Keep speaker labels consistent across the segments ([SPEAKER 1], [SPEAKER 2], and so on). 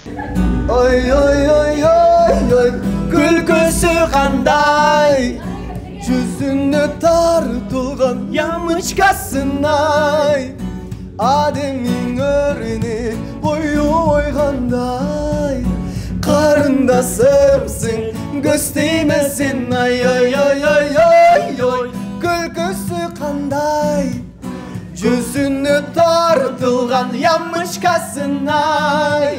[SPEAKER 1] Oy oy oy oy oy, külküsü kanday, yüzünü tartılgan yamıçkasınay. Ademin örnek boyu oyganday, karındasımsın göstemesin. Ay ay ay ay ay oy, külküsü kanday, yüzünü tartılgan yamıçkasınay.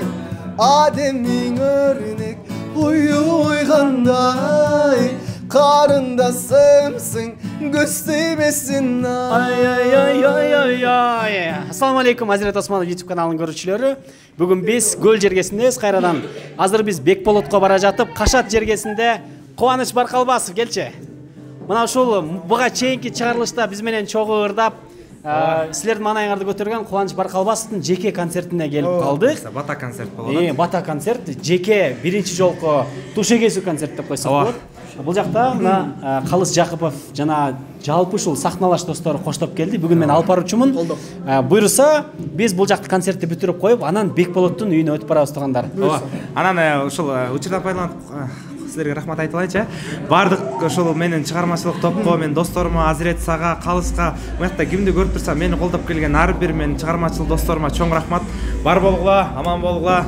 [SPEAKER 1] Ademin örnek boyu oyganday, karındasımsın göstemesin.
[SPEAKER 2] Ay ay ay ay ay ay. Assalamu alaikum Азирет Осмонов YouTube kanalının görüşçülері. Бүгін biz Көл жергесіндеміз қайрадан. Азыр biz Бекболотқа бара жатып, Қашат жергесінде Қуаныш Барқалбасов келші. Мына ушул буга чейинки чыгарылышта биз менен чогуу ырдап, силердин маанайыңарды көтөргөн Кубаныч Баркалбасовдун жеке концертине келип калдык.
[SPEAKER 3] Бата концерт болот.
[SPEAKER 2] Бата концерт, жеке биринчи жолку тушегесүү концерт деп койсок болот. Бул жакта мына Калыс Жакыпов жана жалпы ушул сахналаш достору коштоп келди. Бүгүн мен алып баруучумун. Буйруса, биз бул жакты концертти бүтүрүп коюп, анан Бекболоттун үйүнө өтүп барабыз туугандар.
[SPEAKER 3] Анан ушул учурдан пайдаланып силерге рахмат айтып алайынчы. Бардык ошол менин чыгармачылык топко, мен досторума, Азирет сага, Калыска, мынакта кимди көрүп турсам, мени колдоп келген ар бир менин чыгармачыл досторума чоң рахмат. Бар болгула, аман болгула.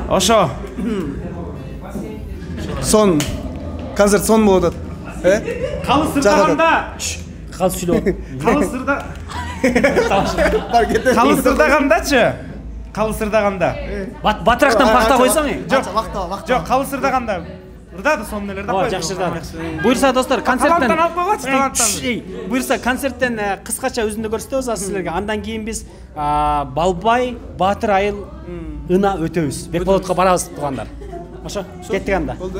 [SPEAKER 3] Ошо.
[SPEAKER 1] Сон концерт сон болуп атат.
[SPEAKER 3] Калыс ырдаганда,
[SPEAKER 2] Калыс сүйлөп.
[SPEAKER 3] Калыс ырда. Калыс ырдагандачы? Калыс ырдаганда.
[SPEAKER 2] Батырактан пакта койсоң.
[SPEAKER 3] Жок, калыс ырдаганда. Ырдады сонун эле ырдап.
[SPEAKER 2] Жакшы ырдады. Буйрса достор, концерттен
[SPEAKER 3] алып койгочу, таланттан.
[SPEAKER 2] Буйрса концерттен кыскача өзүндү көрсөтөбүз силерге. Андан кийин биз Балбай, Батыр айыл ына өтөбүз. Бекболотко барабыз туугандар. Ошо, кеттик анда.
[SPEAKER 1] Болду.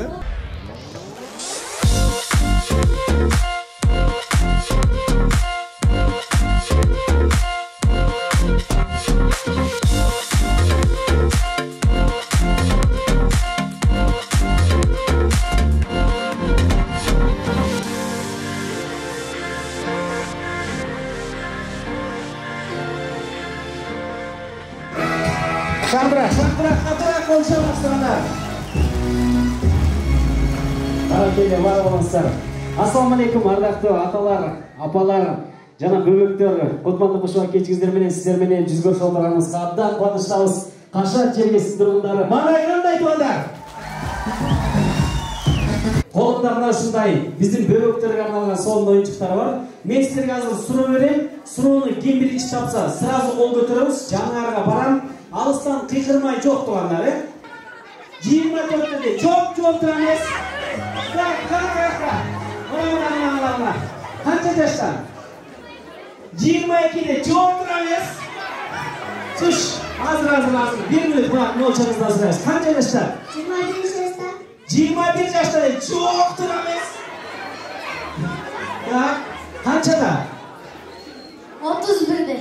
[SPEAKER 2] Шамбырақ қоншамастырыңдар. Баракеле, бар болыңыздар. Ассаламу алейкум, ардақты аталар, апалар, жана бөбөктөр. Кутмандуу кушуга кечиңиздер менен сиздер менен жүз көрүшүп отурганыбызга абдан кубанычтабыз. Кашат жергесинин тургундары, маанай кандай туугандар? Колумда мына ушундай биздин бөбөктөргө арналган сонун оюнчуктар бар. Мен силерге азыр суроо берем. Суроону ким биринчи тапса, сразу кол көтөрөбүз. Жаңаарга барам. Алыстан кыйкырмай жок туугандар, 24-те жок жооп тура эмес. Мына. Канча жаштан? 22-де жооп тура эмес. Туш, азыр. 1 мүнөт мына нолчаңызды азырайсыз. Канча жаштан?
[SPEAKER 4] 21 жаштан.
[SPEAKER 2] 21 жаштан жооп тура эмес. Канчада?
[SPEAKER 4] 31-де.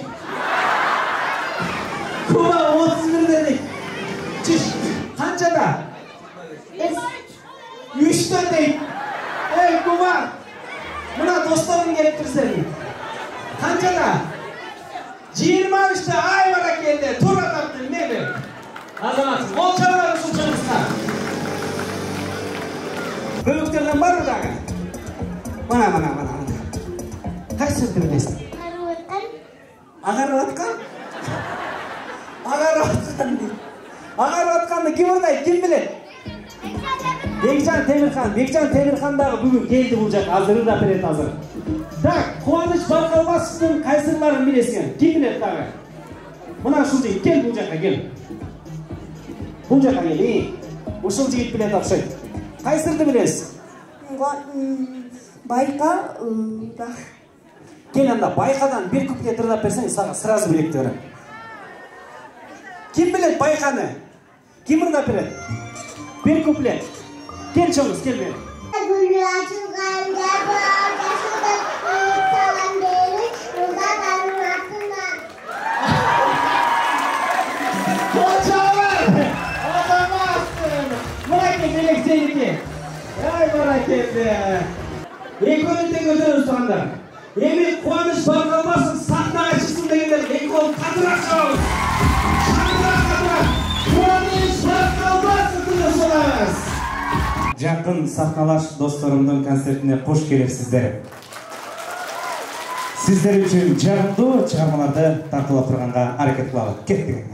[SPEAKER 2] Kuba 31 dedik. Çiş. Kaçada? 3'te değil. Ey Kuba. Buna dostlarım gelip seni. Kaçada? 23'te Ayvara geldi. Tur atattın ne be? Azamatsın. Olçaları suçunuzda. Bölüklerden var mı daha? Bana. Kaç sürdü bilesin? Agarvatkan? Агарватканды ким ырдайт, ким билет? Бекжан Темирхан дагы бүгүн келди бул жака, азыр ырдап берет азыр. Так, Кубаныч Баркалбасовдун кайсырларын билесиң? Ким билет дагы? Мына ушул жигит, кел бул жака, кел. Бул жака кел, ушул жигит билет окшойт. Кайсырды билесиз?
[SPEAKER 4] Байка,
[SPEAKER 2] Кел анда, байкадан бир куплет ырдап берсең, сага сразу билет берем. Kim bilet Baykan'ı? Kim ırda bilet? Bir kuplet. Gel çoğunuz, gel benim.
[SPEAKER 4] Gülü açılgan yapar, yaşadı salan beri, burada darın altından.
[SPEAKER 2] Koçalar! Atamazsın! Bırak gelek seninki. Ay bırak geldi. Ekonomide götürürüz soğanlar. Emin Kubaniç Barkalbasov sahnaga chiqsin deganlar, ekon qadr aşağız. Kubaniç Barkalbasov
[SPEAKER 5] Жақын сахналаш досторумдун концертине кош келипсиздер. Сиздер үчүн жагымдуу чыгармаларды тартуулап турганга аракет кылалы. Кеттик.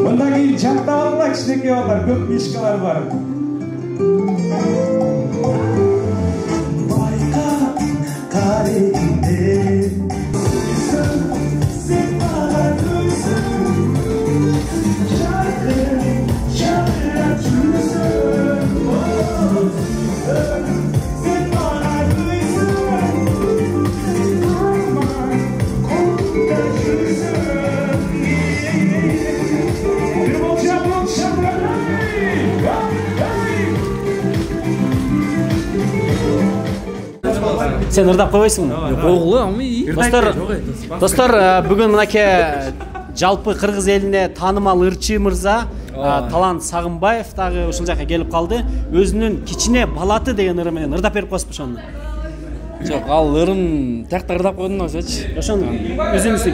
[SPEAKER 5] Мындан кийин жактабалар кичинекей балдар, көп мишкалар бар. Байка карегинде сен мага көйсүң, жагырап жүрсүң, сен мага көйсүң, колумда жүрсүң.
[SPEAKER 2] Сен ырдап койбойсуңбу? Достор, бүгүн мынакей жалпы кыргыз элине таанымал ырчы мырза Талант Сагынбаев дагы ушул жака келип калды. Өзүнүн кичине балаты деген ыры менен ырдап берип коесузбу ошону?
[SPEAKER 6] Жок, ал ырын тиякта ырдап койдум очочу.
[SPEAKER 2] Ошону өзүңүздүн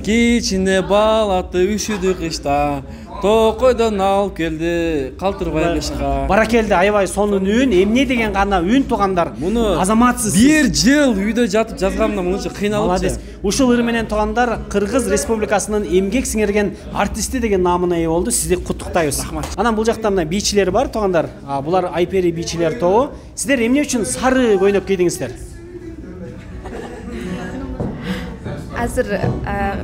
[SPEAKER 6] кичине балаты үшүдү кышта, токойдон алып келди, калтырбай кышка.
[SPEAKER 2] Баракелде, аябай сонун үн, эмне деген гана үн туугандар.
[SPEAKER 6] Муну
[SPEAKER 2] азаматсыз.
[SPEAKER 6] Бир жыл үйдө жатып жазганымда мынча кыйналыпчы.
[SPEAKER 2] Ушул ыры менен туугандар Кыргыз Республикасынын эмгек сиңирген артисти деген наамына ээ болду. Сизди куттуктайбыз. Анан бул жакта мына бийчилер бар туугандар. Булар Айпери бийчилер тобу. Сиздер эмне үчүн сары көйнөк кийдиңиздер?
[SPEAKER 7] Азыр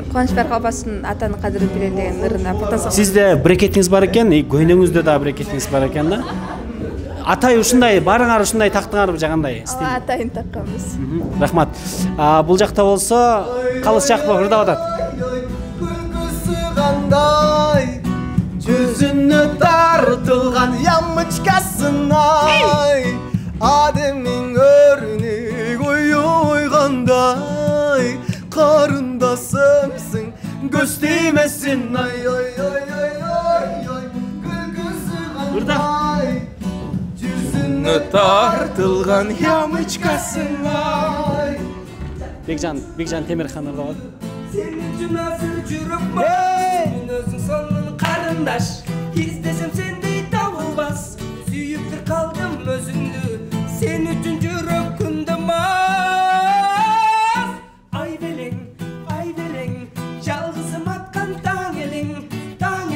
[SPEAKER 7] Кубанычбек апасынын атаны кадырын билели деген ырына потасак.
[SPEAKER 2] Сизде брекетиңиз бар экен, көйнөгүңүздө да брекетиңиз бар экен да. Атай ушундай, барыңар ушундай тактыңарбы жагандай?
[SPEAKER 7] Атайын такканбыз.
[SPEAKER 2] Рахмат. Бул жакта болсо Калыс Жакпов ырдап атат.
[SPEAKER 1] Күлкүсү кандай, жүзүнө тартылган ямычкасынай, адемиң өрүнүк ойгандай, карындасымсың, көз тиймесин, ай ой ой ой ой ой, күлкүсү кандай, жүзүнө тартылган ямычкасынай.
[SPEAKER 2] Бекжан Темирхан ырдап атат.
[SPEAKER 8] Sen üçün hazır жүрүп бас, мен өзүң сонун карындаш, издесем сендей табылбас, сүйүп бир калдым өзүңдү, сен үчүн жүрөк күндө мас. Ай белең, жалгызым аткан таң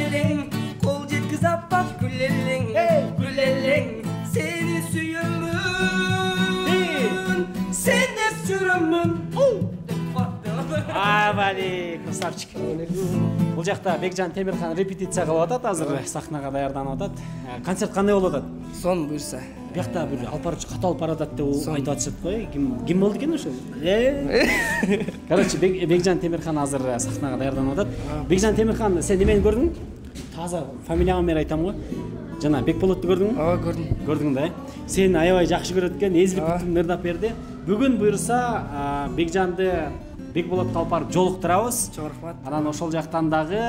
[SPEAKER 8] элең, кол жеткиз аппак гүл элең, сени сүйөмүн, сендес жүрөмүн.
[SPEAKER 2] Бали, красавчик. Бул жакта Бекжан Темирхан репетиция кылып атат, азыр сахнага даярданып атат. Концерт кандай болуп атат?
[SPEAKER 6] Сон буйрса.
[SPEAKER 2] Биякта бир алпарчы кат алып баратат деп айтып атышат кой. Ким болду экен ошол? Короче, Бекжан Темирхан азыр сахнага даярданып атат. Бекжан Темирхан, сен эмени көрдүң? Таза фамилияңы менен айтам го. Жана Бекболотту көрдүңбү?
[SPEAKER 6] Ооба, көрдүм.
[SPEAKER 2] Көрдүң да? Сени аябай жакшы көрөт экен, эзилип бүттүм ырдап берди. Бүгүн буйрса Бекжанды Бекболотко алып барып жолуктурабыз.
[SPEAKER 6] Чоң рахмат.
[SPEAKER 2] Анан ошол жактан дагы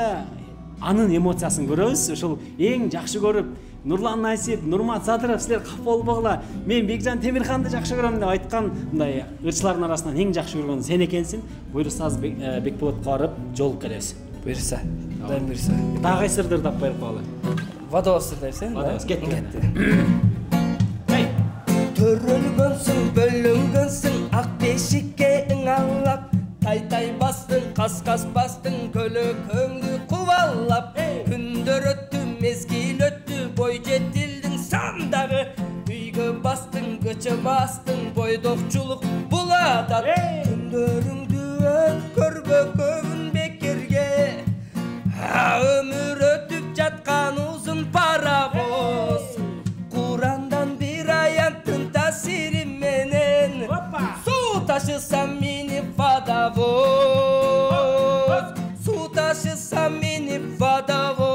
[SPEAKER 2] анын эмоциясын көрөбүз. Ошол эң жакшы көрүп, Нурлан Насип, Нурмат Садыров силер кап болбогула. Мен Бекжан Темирханды жакшы көрөм деп айткан мындай ырчылардын арасынан эң жакшы көргөн сен экенсиң. Буйрса азыр Бекболотко барып жолугуп келебиз.
[SPEAKER 6] Буйрса. Кудайым буйрса.
[SPEAKER 2] Дагы кайсы ырды ырдап берип коелу.
[SPEAKER 6] Водовоз ырдайсың?
[SPEAKER 2] Водовоз кетти.
[SPEAKER 8] Төрөлгөнсүң, бөлөнгөнсүң, ак бешикке ыңалап, тай бастың, кас бастың, көлөкөңдү кубалап. Күндөр өттү, мезгил өттү, бой жетилдиң сандагы. Үйгө бастың, көчө бастың, бойдокчулук булатат. Күндөрүңдү өткөрбөкөбүн бекерге, өмүр өтүп жаткан узун паровоз. Курандан бир аянттын таасири менен суу ташысам мени водовоз, суу ташысам мени водовоз.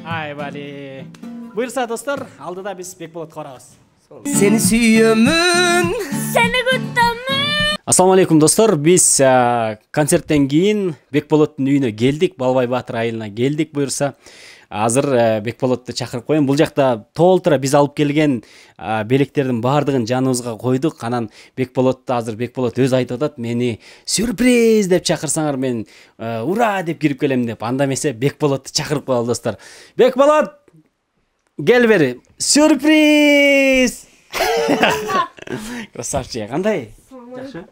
[SPEAKER 2] Ай бали. Буйрса достор, алдыда биз Бекболотко барабыз.
[SPEAKER 8] Сени сүйөмүн,
[SPEAKER 7] Сени куттамын.
[SPEAKER 2] Ассаламу алейкум достор, биз концерттен кийин Бекболоттун үйүнө келдик, Балбай Баатыр айылына келдик буйрса. азыр Бекболотту чакырып коеюн. Бул жакта толтура биз алып келген белектердин баардыгын жаныбызга койдук. Анан Бекболотту азыр Бекболот өзү айтып атат, мени сюрприз деп чакырсаңар мен ура деп кирип келем деп. Анда эмесе Бекболотту чакырып коелу достор. Бекболот, кел бери. Сюрприз! Красавчик. Кандай? Жакшы?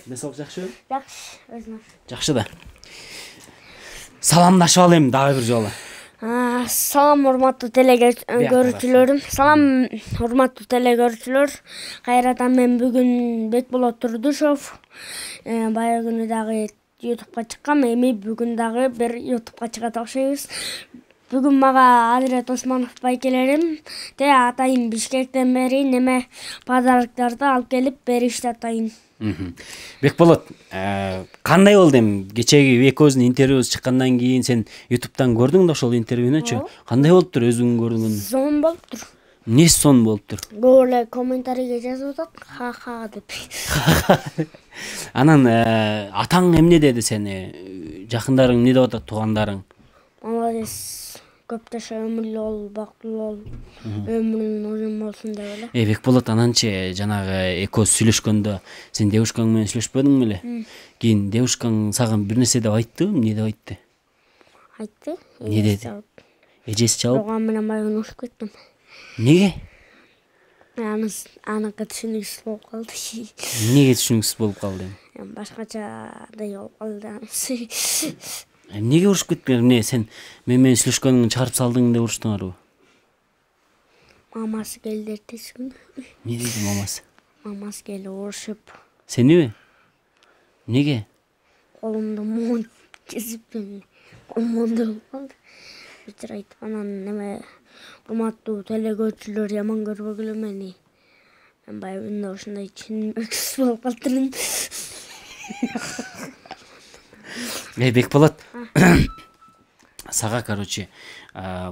[SPEAKER 2] Денсаулык жакшы?
[SPEAKER 4] Жакшы, өзүнө.
[SPEAKER 2] Жакшы да. Саламдашып алайым дагы бир жолу.
[SPEAKER 4] Салам урматтуу телекөрүүчүлөрүм. Салам урматтуу телекөрүүчүлөр. Кайрадан мен бүгүн Бекболот Турдушов. Бая күнү дагы YouTube'га чыккам, эми бүгүн дагы бир YouTube'га чыгат окшойбуз. Бүгүн мага Азирет Осмонов байкелерим атайын Бишкектен бери неме подарокторду алып келип беришти атайын.
[SPEAKER 2] Бекболот, кандай болду эми? Кечеги экөөбүздүн интервьюбуз чыккандан кийин сен YouTube'дан көрдүң да ошол интервьюнучу. Кандай болуптур өзүң көргөн?
[SPEAKER 4] Сон болуптур.
[SPEAKER 2] Эмнеси сон болуптур?
[SPEAKER 4] Көп эле комментарийге жазып атат, ха-ха деп.
[SPEAKER 2] Анан атаң эмне деди сени? Жакындарың эмне деп атат, туугандарың?
[SPEAKER 4] Молодец. Көп жаша, өмүрлүү бол, бактылуу бол, өмүрүң узун болсун деп эле.
[SPEAKER 2] Бекболот, ананчы жанагы экөөбүз сүйлөшкөндө сен девушкаң менен сүйлөшпөдүң беле? Кийин девушкаң сага бир нерсе деп айтты, эмне деп айтты?
[SPEAKER 4] Айтты.
[SPEAKER 2] Не деди? Эжеси чалып?
[SPEAKER 4] Оған менен баягы урушуп кеттим.
[SPEAKER 2] Эмнеге?
[SPEAKER 4] Аныкы түшүнүксүз болуп калды.
[SPEAKER 2] Эмнеге түшүнүксүз болуп калды?
[SPEAKER 4] Башкачадай болуп калды.
[SPEAKER 2] Эмнеге урушуп кеткен? Эмне сен менен сүйлөшкөнүңдү чыгарып салдың деп уруштуңарбы?
[SPEAKER 4] Мамасы келди эртеси күнү.
[SPEAKER 2] Эмне деди мамасы?
[SPEAKER 4] Мамасы келип урушуп.
[SPEAKER 2] Сениби? Эмнеге?
[SPEAKER 4] Колумду моон кесип комондо болуп калды. Бир айтып анан неме урматтуу телекөрүүчүлөр яман көрбөгүлө мени. Мен баягы ушундай түшүнүксүз болуп калдым.
[SPEAKER 2] Бекболот, сага короче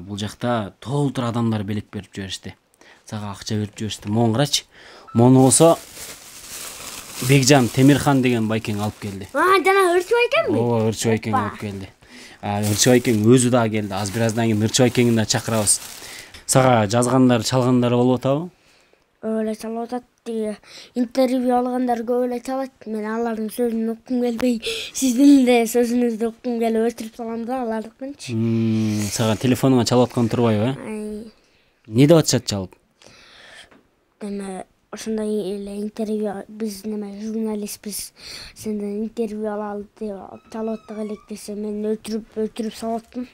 [SPEAKER 2] бул жакта толтура адамдар белек берип жиберишти. Сага акча берип жиберишти. Мону карачы. Мону болсо Бекжан Темирхан деген байкең алып келди.
[SPEAKER 4] Жана Ырчы байкеңби?
[SPEAKER 2] Ооба, Ырчы байкең алып келди. Ырчы байкең өзү да келди. Аз бир аздан кийин Ырчы байкеңди да чакырабыз. Сага жазгандар, чалгандар болуп атабы?
[SPEAKER 4] Көп эле чалып атат. Интервью алгандар көп эле чалат. Мен алардын сөзүн уккум келбей, сиздин да сөзүңүздү уккум келип өчүрүп салам да алардыкынчы.
[SPEAKER 2] Сага телефонуңа чалып аткан турбайбы, Эмне деп атышат чалып?
[SPEAKER 4] Эме ошондой эле интервью биз неме журналистпиз. Сенден интервью алалы деп чалып аттык элек десе мен өчүрүп салаттым.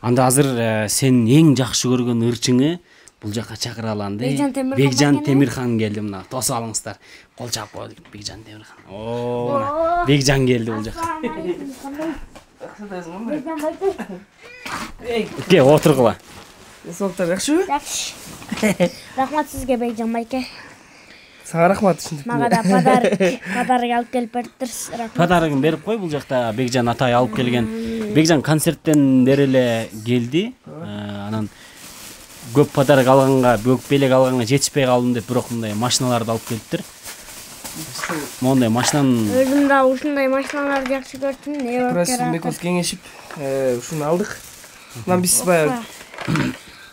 [SPEAKER 2] Анда азыр сен эң жакшы көргөн ырчыңы бул жака чакыра аланды. Бекжан Темирхан келди, мына тосуп алыңыздар. Кол чаап коелу. Бекжан Темирхан. Оо, Бекжан келди бул жака. Ке, отургула.
[SPEAKER 8] Денсаулыктар жакшыбы?
[SPEAKER 4] Жакшы. Рахмат сизге Бекжан байке.
[SPEAKER 8] Сага рахмат ушинтип.
[SPEAKER 4] Мага да подарок алып келип бериптирсиз. Рахмат.
[SPEAKER 2] Подарогун берип кой, бул жакта Бекжан атай алып келген. Бекжан концерттен бери эле келди. Анан көп подарок алганга, көп белек алганга жетишпей калдым деп, бирок мындай машиналарды алып келиптир. Мондай машинанын
[SPEAKER 4] Өзүм да ушундай машиналарды жакшы көрчүмүн.
[SPEAKER 8] Экөөбүз кеңешип ушуну алдык. Анан биз баягы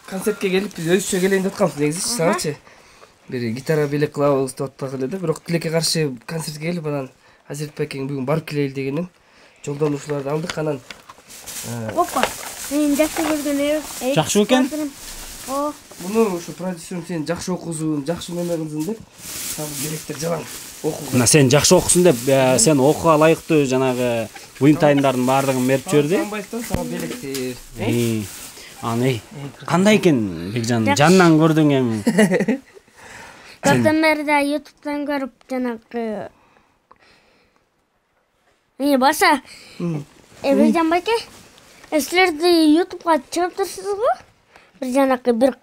[SPEAKER 8] концертке келип биз өзүчө келейин деп атканбыз негизи, сагачы. Бир гитара белек кылабыз деп аттак эле да, бирок тилекке каршы концертке келип анан Азирет байкең бүгүн барып келели дегенин жолдонушууларды алдык. Анан
[SPEAKER 4] Опа. Мен жакшы көргөн
[SPEAKER 2] жакшы экен.
[SPEAKER 8] Муну ушу продюсерим сен жакшы окусуң, жакшы неме кылдың деп сага белектер жалаң окуган.
[SPEAKER 2] Мына сен жакшы окусуң деп, сен окууга ылайыктуу жанагы буюм-тайындардын баардыгын берип жиберди.
[SPEAKER 8] Санбайсыздан сага белектер.
[SPEAKER 2] Аны кандай экен Бекжан? Жанынан көрдүң эми?
[SPEAKER 4] Көптөн бери да YouTube'дан көрүп жанагы баса Бекжан байке, силерди YouTube'га чыгыптырсыз го? Бир жанакы бир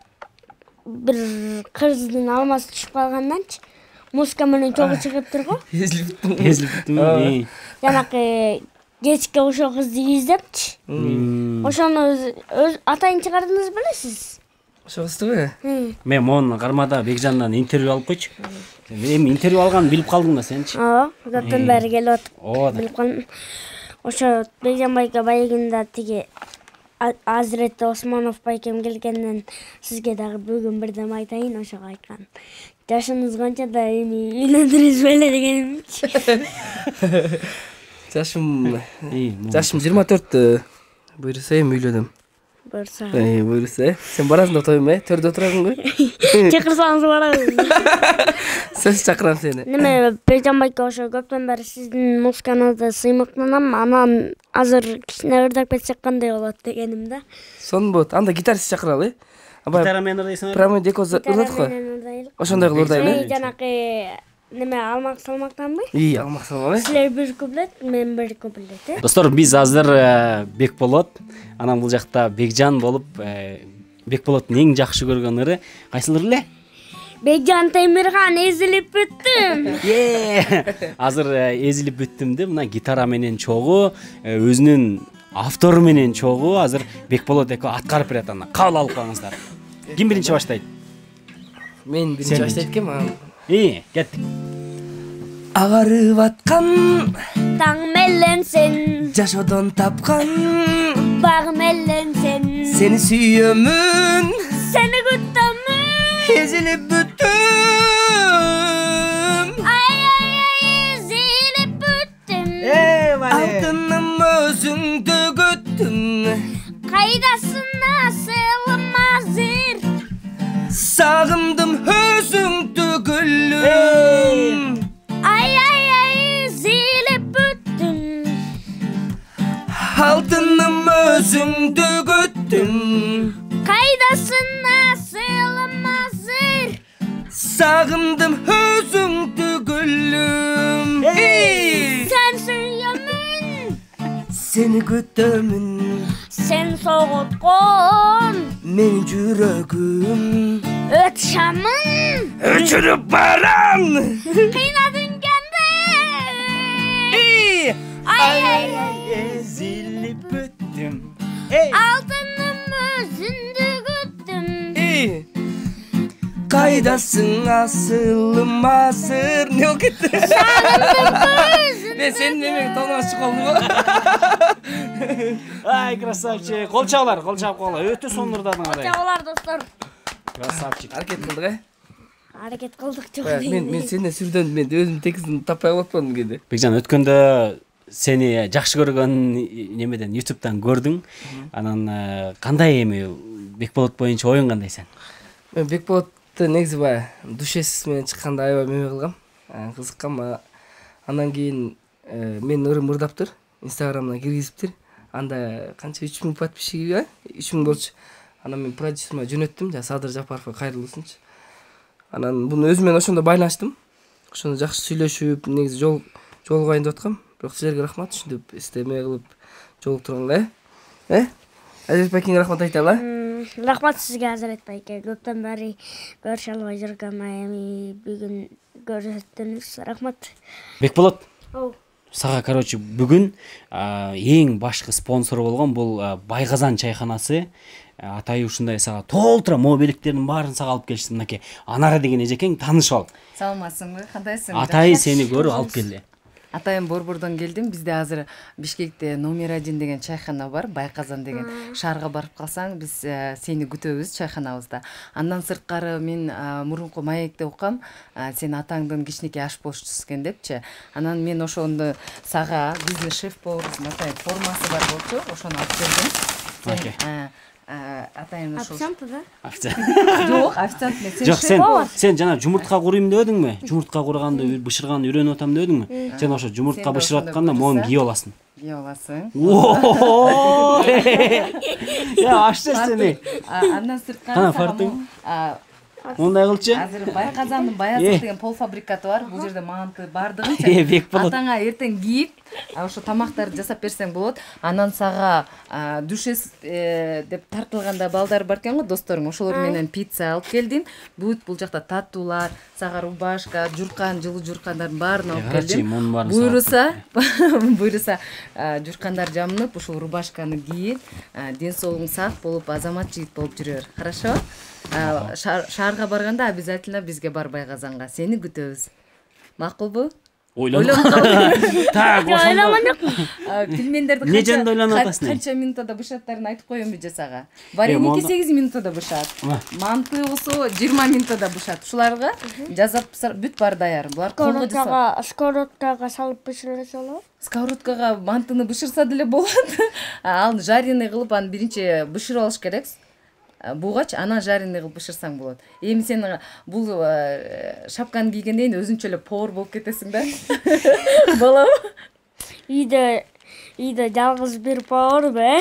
[SPEAKER 4] кыздын алмасы түшүп калганданчы музыка менен чогуу чыгыптыр го?
[SPEAKER 2] Эзилиптими?
[SPEAKER 4] Жанакы кечке ошол кызды издепчи. Ошону өз атайын чыгардыңыз белесиз?
[SPEAKER 8] Ошо кыздыбы?
[SPEAKER 2] Мен мону кармада Бекжандан интервью алып койчу. Эми интервью алганын билип калдың да сенчи?
[SPEAKER 4] Ооба, көптөн бери келип атып.
[SPEAKER 2] Ооба.
[SPEAKER 4] Билип калдым. Ошо Бекжан байке байыгында тиги Азирет Осмонов байкем келгенден сизге дагы бүгүн бирдем айтайын, ошого айткан. Жашыңыз канча да эми үйлөндүрүңүз беле дегенимчи.
[SPEAKER 8] Жашым 24. Буйруса эми үйлөнөм. Буйруса. Сен барасың да тойма, төрдө отурасың го?
[SPEAKER 4] Чакырсаңыз барам.
[SPEAKER 8] Сөз чакырам сени.
[SPEAKER 4] Неме, Бекжан байке ошо көптөн бери сиздин музыкаңызды сыймыктанам, анан азыр кичине ырдап кетсек кандай болот дегеним да.
[SPEAKER 8] Сонун болот. Анда гитарист чакыралы.
[SPEAKER 2] Гитара менен ырдайсың?
[SPEAKER 8] Прямо декоз ырдадык го. Ошондой кылып ырдайлы.
[SPEAKER 4] Жанакы неме алмак салмактанбы?
[SPEAKER 8] Алмак салмак.
[SPEAKER 4] Силер бир куплет, мен бир куплет.
[SPEAKER 2] Достор, биз азыр Бекболот, анан бул жакта Бекжан болуп, Бекболоттун эң жакшы көргөн ыры кайсылыр эле?
[SPEAKER 4] Бекжан Темирхан эзилип бүттүм.
[SPEAKER 2] Азыр эзилип бүттүмдү мына гитара менен чогуу, өзүнүн автору менен чогуу азыр Бекболот экөө аткарып берет, аны кабыл алып калыңыздар. Ким биринчи баштайт?
[SPEAKER 8] Мен биринчи баштайт экенмин.
[SPEAKER 2] Кеттик.
[SPEAKER 8] Агарып аткан
[SPEAKER 4] Таң менен сен,
[SPEAKER 8] жашоодон тапкан
[SPEAKER 4] баг менен сен,
[SPEAKER 8] сени сүйөмүн,
[SPEAKER 4] сени күтөмүн.
[SPEAKER 8] эзилип бүттүм.
[SPEAKER 4] Эзилип бүттүм.
[SPEAKER 8] Алтыным өзүңдү күттүм.
[SPEAKER 4] Кайдасың асылым азыр?
[SPEAKER 8] Сагындым өзүңдү гүлүм.
[SPEAKER 4] Эзилип бүттүм.
[SPEAKER 8] Алтыным өзүңдү күттүм.
[SPEAKER 4] Кайдасың асылым азыр?
[SPEAKER 8] Сагындым өзүңдү гүлүм.
[SPEAKER 4] Сен сүйөмүн,
[SPEAKER 8] Сени күтөмүн.
[SPEAKER 4] сен согуткон
[SPEAKER 8] Менин жүрөгүм.
[SPEAKER 4] өт шамын
[SPEAKER 8] Өчүрүп барам.
[SPEAKER 4] кыйнадың кенде.
[SPEAKER 2] Эзилип бүттүм.
[SPEAKER 4] Алтыным өзүңдү күттүм.
[SPEAKER 8] Кайдасың асылым азыр? Не болуп кетти? Мен сенин немең тоонан чыгып калдым.
[SPEAKER 2] Ай, красавчик. Кол чабалар, кол чабып кала. Өтө сонун ырдадың адай.
[SPEAKER 4] Чабалар достор.
[SPEAKER 2] Красавчик.
[SPEAKER 8] Аракет кылдык,
[SPEAKER 4] Аракет кылдык жок.
[SPEAKER 8] Мен сенден сүрдөн, мен өзүм текстин таппай калыпмын кээде.
[SPEAKER 2] Бекжан, өткөндө сени жакшы көргөн немеден YouTube'дан көрдүң. Анан кандай эми Бекболот боюнча оюң кандай сен?
[SPEAKER 8] Мен Бекболотто негизи баягы душесиз менен чыкканда аябай меме кылгам. Кызыккам. Андан кийин мен ырым ырдаптыр. Инстаграмдан киргизиптир. Анда канча 3000 подписчиги, 3000 болчу. Анан мен продюсериме жөнөттүм, Садыр Жапаровго кайрылуусунчу. Анан буну өзүмен ошондо байланыштым. Ошондо жакшы сүйлөшүп, негизи жолугайын деп аткам. Бирок силерге рахмат, ушинтип эстеме кылып жолуктурганга. Азирет байкеңе рахмат айталы.
[SPEAKER 4] Рахмат сизге, Азирет байке. Көптөн бери көрүшө албай жүргөм, эми бүгүн көрсөттүңүз. Рахмат.
[SPEAKER 2] Бекболот. Сага, короче, бүгүн эң башкы спонсору болгон бул Байказан чайканасы. Атай ушундай сага толтура мобиликтердин баарын сага алып келишти. Мынакей Анара деген эжекең, таанышып ал.
[SPEAKER 9] Саламатсыңбы? Кандайсың?
[SPEAKER 2] Атай сени көрүп алып келди.
[SPEAKER 9] Атайым Борбордон келдим. Бизде азыр Бишкекте номер 1 деген чайкана бар, Байказан деген. Шаарга барып калсаң, биз сени күтөбүз чайканабызда. Андан сырткары мен мурунку маекте окугам, сен атаңдын кичинекей аш бошчусу экен депчи. Анан мен ошондо сага бизнес шеф болобуз, Атайым формасы бар болчу, ошону алып келдим. Атайым ошо.
[SPEAKER 4] Официант да?
[SPEAKER 2] Официант.
[SPEAKER 9] Жок, официант эмес.
[SPEAKER 2] Жок, сен жана жумуртка курuyum дебедиңби? Жумуртка курганды, бышырганды үйрөнүп атам дебедиңби? Сен ошо жумуртка бышырып атканда мону кийип аласың.
[SPEAKER 9] Кийип аласың.
[SPEAKER 2] Я, ашчы сени.
[SPEAKER 9] Андан сырткары
[SPEAKER 2] фартың. Ондай кылчы.
[SPEAKER 9] Азыр Байказандын Баясык деген полуфабрикаты бар. Бул жерде манты бардыгын сен атаңа эртең кийип, ошо тамактарды жасап берсең болот. Анан сага душес деп тартылганда балдар бар экен го, досторуң. Ошолор менен пицца алып келдим. Бул жакта татуулар, сага рубашка, журкан, жылуу журкандардын баарын алып келдим. Буйруса журкандар жамынып, ушул рубашканы кийип, ден соолугуң сак болуп, азамат жигит болуп жүрөр. Хорошо? Шаарга барганда обязательно бизге бар Байказанга. Сени күтөбүз. Макулбу?
[SPEAKER 2] ойлонуп так
[SPEAKER 4] ойламан жокмун.
[SPEAKER 9] Пельмендерди
[SPEAKER 2] эмне жөнүндө ойлонуп атасың?
[SPEAKER 9] канча минутада бышаттарын айтып коеюнбу же сага? Вареники 8 минутада бышат. Манты болсо 20 минутада бышат. Ушуларга жазап бүт бар даяр. Булар колго жасап.
[SPEAKER 4] Сковородкага салып бышырса болобу?
[SPEAKER 9] Сковородкага мантыны бышырса деле болот. Ал жареный кылып аны биринчи бышырып алыш керек. Бугач анан жареный кылып бышырсаң болот. Эми сен бул шапканы кийгенден кийин өзүнчө эле повар болуп кетесиң да. Болобу?
[SPEAKER 4] Үйдө жалгыз бир поварбы,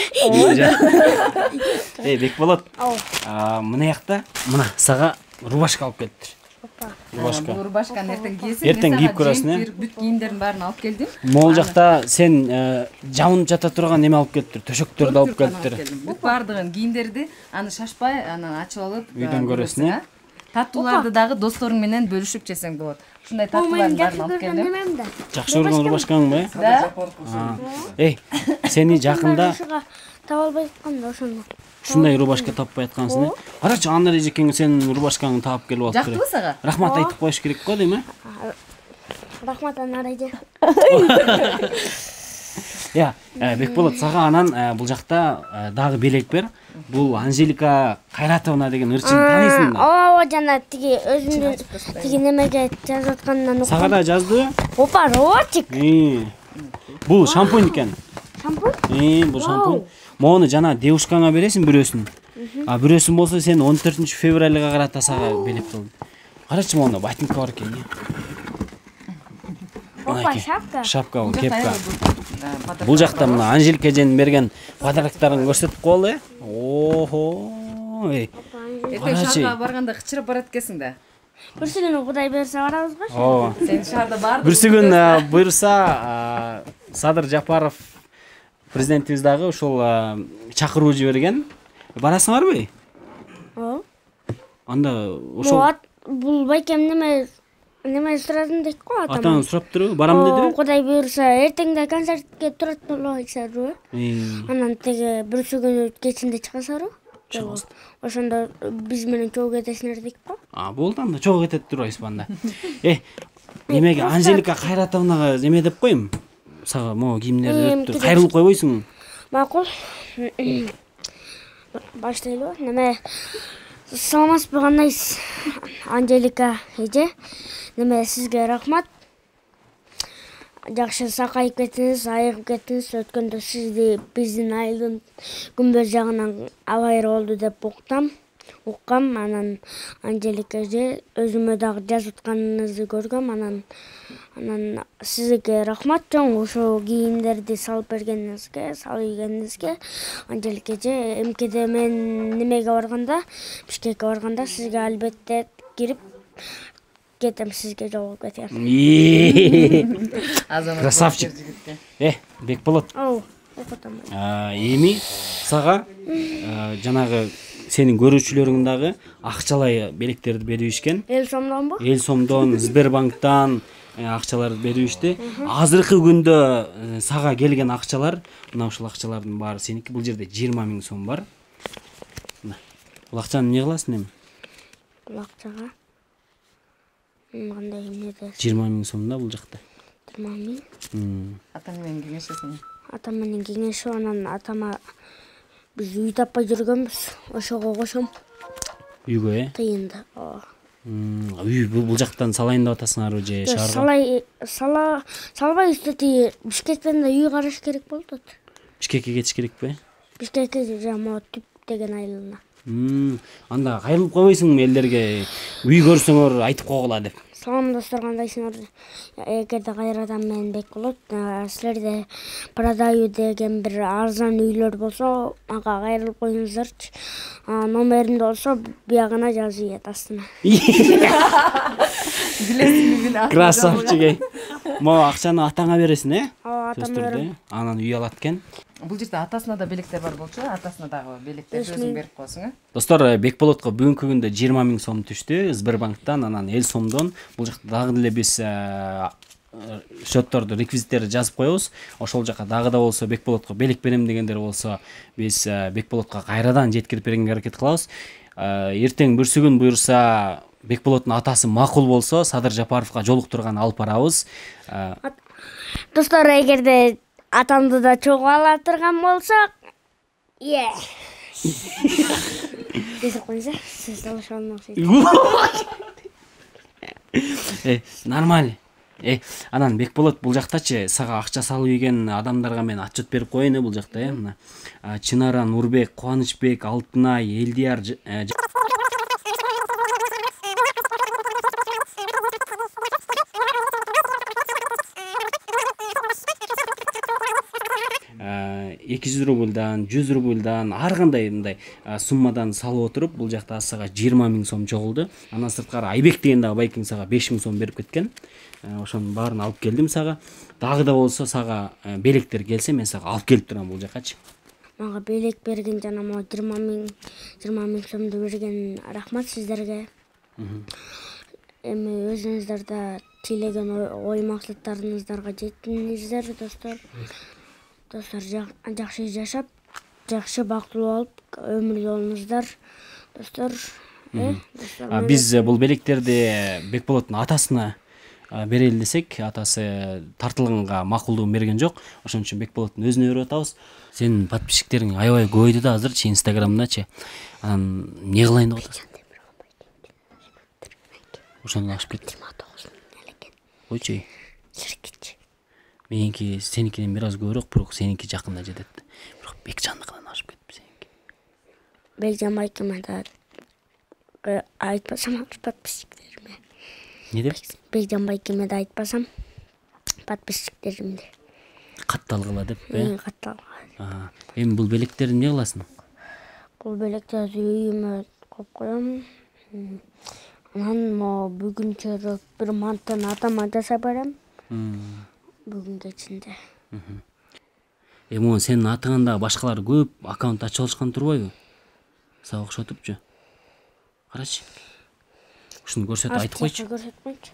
[SPEAKER 2] Бекболот. Мына жакта мына сага рубашка алып келиптир. Рубашка.
[SPEAKER 9] Бул рубашканы эртең кийесиң.
[SPEAKER 2] Эртең кийип көрөсүң,
[SPEAKER 9] Бүт кийимдердин баарын алып келдим.
[SPEAKER 2] Могул жакта сен жамынып жата турган неме алып келиптир, төшөктөрдү алып келиптир.
[SPEAKER 9] Бүт баардыгын кийимдерди аны шашпай, анан ачып алып
[SPEAKER 2] үйдөн көрөсүң,
[SPEAKER 9] Таттууларды дагы досторуң менен бөлүшүп жесең болот. Ушундай таттууларды баарын алып келдим.
[SPEAKER 2] Жакшы көргөн рубашкаңбы?
[SPEAKER 9] Да.
[SPEAKER 2] Сени жакында
[SPEAKER 4] таба албай атканда ошондо.
[SPEAKER 2] ушундай рубашка таппай аткансың, Карачы Анар эжекең сенин рубашкаңды таап келип алыптыр.
[SPEAKER 9] Жактыбы сага?
[SPEAKER 2] Рахмат айтып коюш керек го дейм,
[SPEAKER 4] Рахмат Анар эже.
[SPEAKER 2] Бекболот, сага анан бул жакта дагы белек бер. Бул Анжелика Кайратовна деген ырчын таанысың да?
[SPEAKER 4] Ооба, жана тиги өзүнүн тиги немеге жазып аткандан
[SPEAKER 2] Сага да жаздыбы?
[SPEAKER 4] Опа, роботик.
[SPEAKER 2] Бул шампунь экен.
[SPEAKER 4] Шампунь?
[SPEAKER 2] Бул шампунь. Мону жана девушкаңа бересиң бирөөсүн. А бирөөсүн болсо сен 14 февралга карата сага белек кылдым. Карачы мону ботинка бар экен.
[SPEAKER 4] Опа, шапка.
[SPEAKER 2] Шапка бул, кепка. Бул жакта мына Анжелика эженин берген подароктарын көрсөтүп коелу.
[SPEAKER 9] Эртең шаарга барганда кычырап барат экенсиң да.
[SPEAKER 4] Бүрсүгүнү Кудай берсе барабызбы?
[SPEAKER 9] Сен шаарда бардың.
[SPEAKER 2] Бүрсүгүн буйрса Садыр Жапаров президентибиз дагы ушул чакыруу жиберген. Барасыңарбы? Анда ошол
[SPEAKER 4] бул байкем неме сурадым дейт го атам.
[SPEAKER 2] Атаң сураптырбы? Барам дедиби?
[SPEAKER 4] Кудай буйрса эртеңде концертке турат болобойсарбы? Анан теге бүрсүгүнү кечинде чыгасарбы? Ошондо биз менен чогуу кетесиңер дейт го.
[SPEAKER 2] Болду анда чогуу кетет турбайсызбы анда. Эмеге Анжелика Кайратовнага эме деп коем? Сага могу кийимдерди өттүр. Кайрылып койбойсуңбу?
[SPEAKER 4] Макул. Баштайлы. Неме саламатсызбы, кандайсыз? Анжелика эже. Неме сизге рахмат. Жакшы сакайып кеттиңиз, айыгып кеттиңиз. Өткөндө сизди биздин айылдын күмбөз жагынан авайыр болду деп уккам. Анан Анжелика эже өзүмө дагы жазып атканыңызды көргөм. Анан сизге рахмат чоң ошо кийимдерди салып бергениңизге, салып ийгениңизге. Анжелика эже, эмкеде мен немеге барганда, Бишкекке барганда сизге албетте кирип кетем, сизге жолугуп кетем.
[SPEAKER 2] Красавчик. Бекболот. Эми сага жанагы сенин көрүүчүлөрүң дагы акчалай белектерди беришкен.
[SPEAKER 4] Эл сомдонбу?
[SPEAKER 2] Эл сомдон, Сбербанктан акчаларды беришти. Азыркы күндө сага келген акчалар, мына ушул акчалардын баары сеники. Бул жерде 20 000 сом бар. Бул акчаны эмне кыласың эми?
[SPEAKER 4] Бул акчага кандай эмне десем?
[SPEAKER 2] 20 000 сом да бул жакта.
[SPEAKER 4] 20 000.
[SPEAKER 9] Атаң менен кеңешесиң.
[SPEAKER 4] Атам менен кеңешип, анан атама биз үй таппай жүргөнбүз. Ошого кошом.
[SPEAKER 2] Үйгө,
[SPEAKER 4] Тыйында.
[SPEAKER 2] Үй бул жактан салайын деп атасыңарбы же шаарга?
[SPEAKER 4] Салбай үстөти Бишкектен да үй караш керек болот.
[SPEAKER 2] Бишкекке кетиш керекпи?
[SPEAKER 4] Бишкекке жама түп деген айылына.
[SPEAKER 2] Анда кайрылып койбойсуңбу элдерге үй көрсөңөр айтып койгула деп?
[SPEAKER 4] Салам достор, кандайсыңар? Эгерде кайрадан мен Бекболот, силерде продаю деген бир арзан үйлөр болсо, ага кайрылып коюңуздарчы. Номеримде болсо, биягына жазып астына. Красавчик.
[SPEAKER 2] Могу акчаны атаңа бересиң,
[SPEAKER 4] Атама берем.
[SPEAKER 2] Анан үй алат экен.
[SPEAKER 9] Бул жерде атасына да белектер бар болчу, атасына дагы белектерди өзүң берип коесуң,
[SPEAKER 2] Достор, Бекболотко бүгүнкү күндө 20 000 сом түштү Сбербанктан, анан эл сомдон. Бул жакта дагы деле биз счетторду, реквизиттерди жазып коебуз. Ошол жака дагы да болсо Бекболотко белек берем дегендер болсо, биз Бекболотко кайрадан жеткирип бергенге аракет кылабыз. Эртең бүрсүгүн буйрса Бекболоттун атасы макул болсо Садыр Жапаровго жолуктурган алып барабыз.
[SPEAKER 4] Достор, эгерде атамды да чогуу ала турган болсок, десип койсо, сиз алышкан
[SPEAKER 2] Нормально. Анан Бекболот бул жактачы сага акча салып ийген адамдарга мен отчет берип коеюн бул жакта мына. Чынара, Нурбек, Кубанычбек, Алтынай, Элдияр $200 рубльдан, 100 рубльдан, ар кандай мындай суммадан салып отуруп, бул жакта сага 20 000 сом чогулду. Андан сырткары Айбек деген дагы байкиң сага 5 000 сом берип кеткен. Ошонун баарын алып келдим сага. Дагы да болсо сага белектер келсе, мен сага алып келип турам бул жакачы.
[SPEAKER 4] Мага белек берген жана могу 20 000 сомду берген рахмат сиздерге. Эми өзүңүздөр да тилеген ой максаттарыңыздарга жеттиңиздер, достор. Достор, жакшы жашап, жакшы бактылуу болуп өмүр жолуңуздар, достор.
[SPEAKER 2] Биз бул белектерди Бекболоттун атасына берели десек, атасы тартылганга макулдугун берген жок. Ошон үчүн Бекболоттун өзүнө берип атабыз. Сенин подписчиктериң аябай көбөйдү да азырчы Инстаграмдачы. Анан эмне кылайын деп атасың? Ошондон ашып кетти. 29 000 экен. Койчу. Меники сеникиден бир аз көбүрөөк, бирок сеники жакында жетет. Бирок Бекжандыкынан ашып кетип сеники.
[SPEAKER 4] Бекжан байкеме да айтпасам подписчиктериме.
[SPEAKER 2] Не деп?
[SPEAKER 4] Бекжан байкеме да айтпасам подписчиктеримди.
[SPEAKER 2] Катталгыла деп,
[SPEAKER 4] Катталгыла.
[SPEAKER 2] Эми бул белектерди эмне кыласың?
[SPEAKER 4] Бул белектерди үйүмө коюп коем. Анан могу бүгүнчөрөөк бир мантаны атама жасап берем. Бүгүн кечинде.
[SPEAKER 2] Эми сенин атыңан да башкалар көп аккаунт ачып алышкан турбайбы? Сага окшотупчу. Карачы. Ушуну көрсөтүп айтып койчу.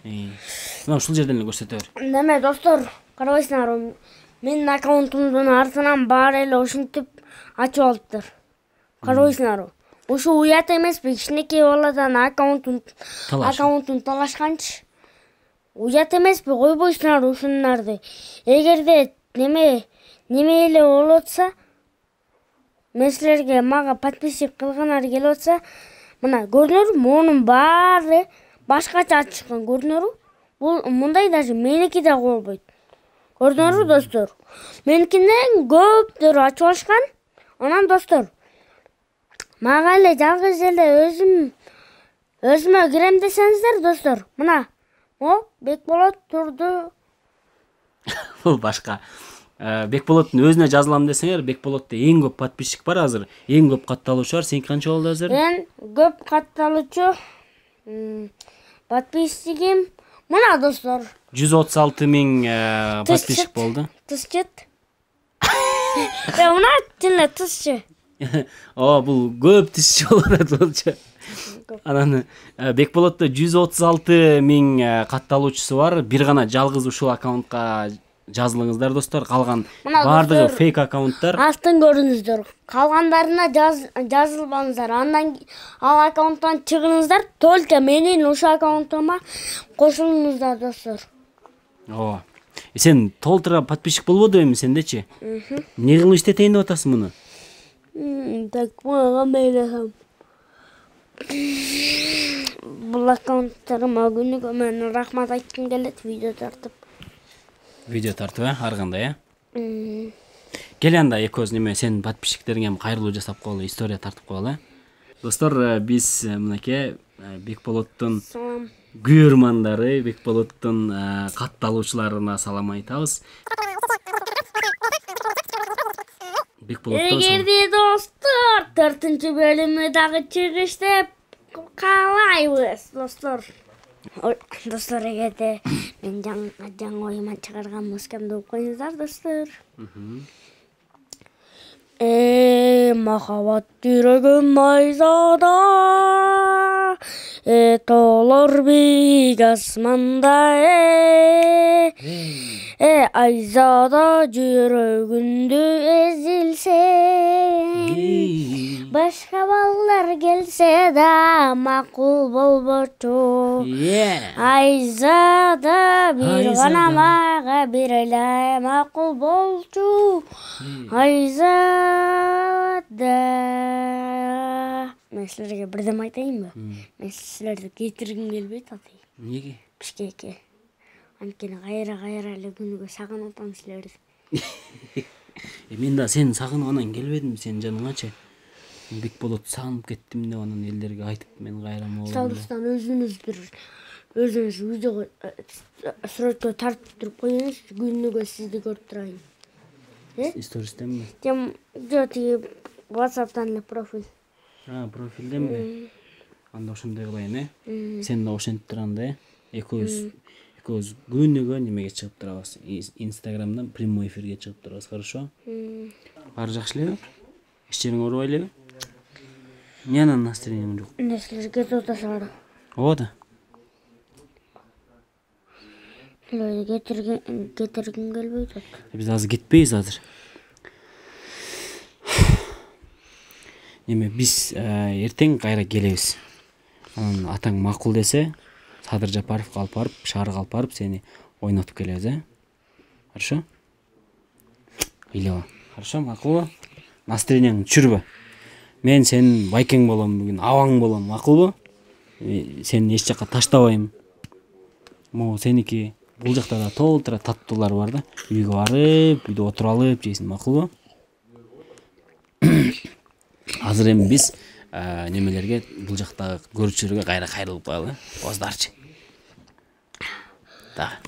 [SPEAKER 2] Мына ушул жерден эле көрсөтө бер.
[SPEAKER 4] Неме достор, карабайсыңарбы? Менин аккаунтумдун артынан баары эле ушинтип ачып алыптыр. Карабайсыңарбы? Ушу уят эмеспи? Кичинекей баладан аккаунтун талашканчы. Уят эмеспи? Койбойсуңар ушунларды. Эгерде неме эле болуп атса, мен силерге мага подписчик кылганар келип атса, мына көрдүңөрбү? Монун баары башкача ачышкан, көрдүңөрбү? Бул мындай даже меники да болбойт. Көрдүңөрбү, достор? Меникинен көптөр ачып алышкан. Анан достор, мага эле жалгыз эле өзүмө кирем десеңиздер, достор, мына Бекболот турду.
[SPEAKER 2] Бул башка. Бекболоттун өзүнө жазылам десеңер, Бекболотто эң көп подписчик бар азыр. Эң көп катталуучу бар. Сеники канча болду азыр?
[SPEAKER 4] Мен көп катталуучу подписчигим мына, достор.
[SPEAKER 2] 136 000 подписчик болду.
[SPEAKER 4] Тысчыт. Мына тиле тысчы.
[SPEAKER 2] Бул көп тысчы болот болчу. Анан Бекболотто 136 000 катталуучусу бар. Бир гана жалгыз ушул аккаунтка жазылыңыздар, достор. Калган баардыгы фейк аккаунттар.
[SPEAKER 4] Астын көрүңүздөр. Калгандарына жазылбаңыздар. Андан ал аккаунттан чыгыңыздар. Только менин ушул аккаунтума кошулуңуздар, достор.
[SPEAKER 2] Сен толтура подписчик болбоду эми сендечи? Эмне кылып иштетейин деп атасың муну?
[SPEAKER 4] Так, мага мейлесем. Бул аккаунттарыма күнүгө мен рахмат айткым келет, видео тартып.
[SPEAKER 2] Видео тартып, ар кандай, Кел анда экөөбүз неме сенин подписчиктериңе кайрылуу жасап коелу, история тартып коелу. Достор, биз мынакей Бекболоттун күйөрмандары, Бекболоттун катталуучуларына салам айтабыз.
[SPEAKER 4] Эгерде достор, 4-бөлүмү дагы чыгыш деп каалайбыз, достор. Достор, эгерде мен жаңы оюман чыгарган музыкамды угуп коюңуздар, достор. Махаббат жүрөгүм найзада, толор биік асманда, Ayzada жүрөгүндү ezilse, başka ballar gelse da makul bolboçu. Ayzada bir gana maga bir ele makul bolçu. Ayzada. Ben sizlerge birden aytayım mı? Ben sizlerdi getirgim gelbeyt atayım.
[SPEAKER 2] Неге?
[SPEAKER 4] Бишкекке. Анткени кайра эле күнүгө сагынып атам силерди.
[SPEAKER 2] Мен да сени сагынып анан келбедим сенин жаныңачы. Бекболот сагынып кеттим деп анан элдерге айтып мен кайра могу.
[SPEAKER 4] Статустан өзүңүз видеого сүрөткө тартып туруп коюңуз, күнүгө сизди көрүп турайын.
[SPEAKER 2] Стористенби?
[SPEAKER 4] Жок, тиги WhatsApp'тан эле профиль.
[SPEAKER 2] Профилденби? Анда ошондой кылайын, Сен да ошентип тур анда, экөөбүз күнүгө немеге чыгып турабыз. Инстаграмдан прямой эфирге чыгып турабыз, хорошо? Баары жакшы элеби? Эч жериң оорубай элеби? Эмне анан настроениең жок?
[SPEAKER 4] Нерселер кетип атасыңар.
[SPEAKER 2] Ооба да.
[SPEAKER 4] Кетиргим келбейт атат.
[SPEAKER 2] Биз азыр кетпейбиз азыр. Эми биз эртең кайра келебиз. Анан атаң макул десе, Садыр Жапаровго алып барып, шаарга алып барып сени ойнотуп келебиз, Хорошо? Ыйлаба. Хорошо, макулбу? Настроениеңди түшүрбө. Мен сенин байкең болом бүгүн, абаң болом, макулбу? Сени эч жакка таштабайм. Могу сеники бул жакта да толтура таттуулар бар да. Үйгө барып, үйдө отуруп алып жейсиң, макулбу? Азыр эми биз немелерге бул жактагы көрүүчүлөргө кайра кайрылып калалы, оздарчы. Да.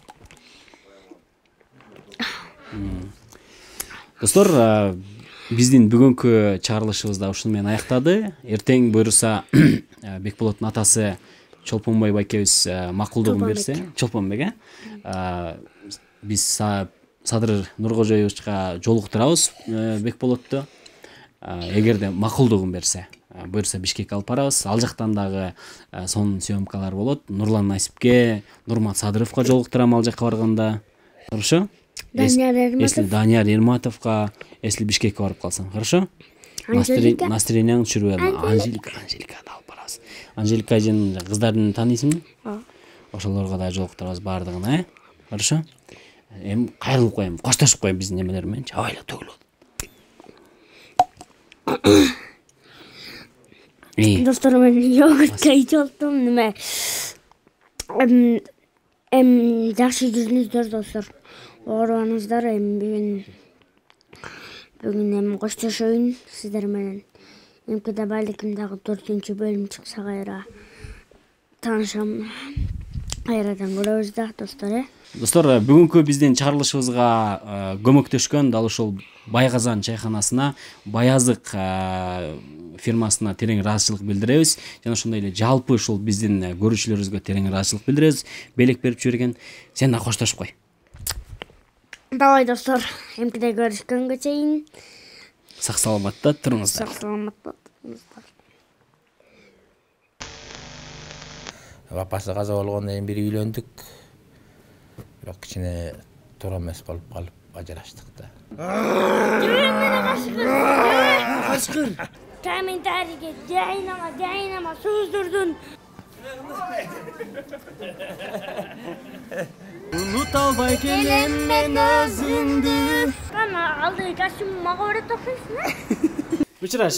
[SPEAKER 2] Достор, биздин бүгүнкү чыгарылышыбыз да ушуну менен аяктады. Эртең буйруса Бекболоттун атасы Чолпонбой байкебиз макулдугун берсе, Чолпонбек, биз Садыр Нуркожоевичка жолуктурабыз Бекболотту. Эгерде макулдугун берсе, буйруса Бишкекке алып барабыз. Ал жактан дагы сонун съемкалар болот. Нурлан Насипке, Нурмат Садыровго жолуктурам ал жакка барганда. Хорошо? Если Данияр Ерматовго, если Бишкекке барып калсаң, хорошо? Настроениеңди түшүрбөй. Анжеликаны алып барабыз. Анжелика эженин кыздарын таанысыңбы? Ошолорго да жолуктурабыз баардыгына, Хорошо? Эми кайрылып коем, коштошуп коем биздин немелер менен. Чабайла төгүлөт.
[SPEAKER 4] Достор, мен йогуртка ичип алып неме. Жакшы жүрүңүздөр достор. Оорубаңыздар, бүгүн коштошоюн сиздер менен. Эмкиде балким дагы 4-чү бөлүм чыкса кайра таанышам. Кайрадан көрөбүз да достор.
[SPEAKER 2] Достор, бүгүнкү биздин чыгарылышыбызга көмөктөшкөн дал ушул Байказан чайханасына, Баязык фирмасына терең ыраазычылык билдиребиз. Жана ошондой эле жалпы ушул биздин көрүүчүлөрүбүзгө терең ыраазычылык билдиребиз. Белек берип жиберген. Сен да коштошуп кой.
[SPEAKER 4] Давай достор, эмкиде көрүшкөнгө чейин
[SPEAKER 2] сак саламатта туруңуздар.
[SPEAKER 4] Сак саламатта туруңуздар.
[SPEAKER 10] Апасы каза болгондон кийин бири үйлөндүк. Бирок кичине туура эмес болуп калып ажыраштык да.
[SPEAKER 4] Кашкыр. Комментарийге жайнама сөздөрдүн.
[SPEAKER 1] Unut alбай келем мен өзүңдү.
[SPEAKER 4] Кана алды кашым мага өйрөтөксүң.
[SPEAKER 2] Учураш.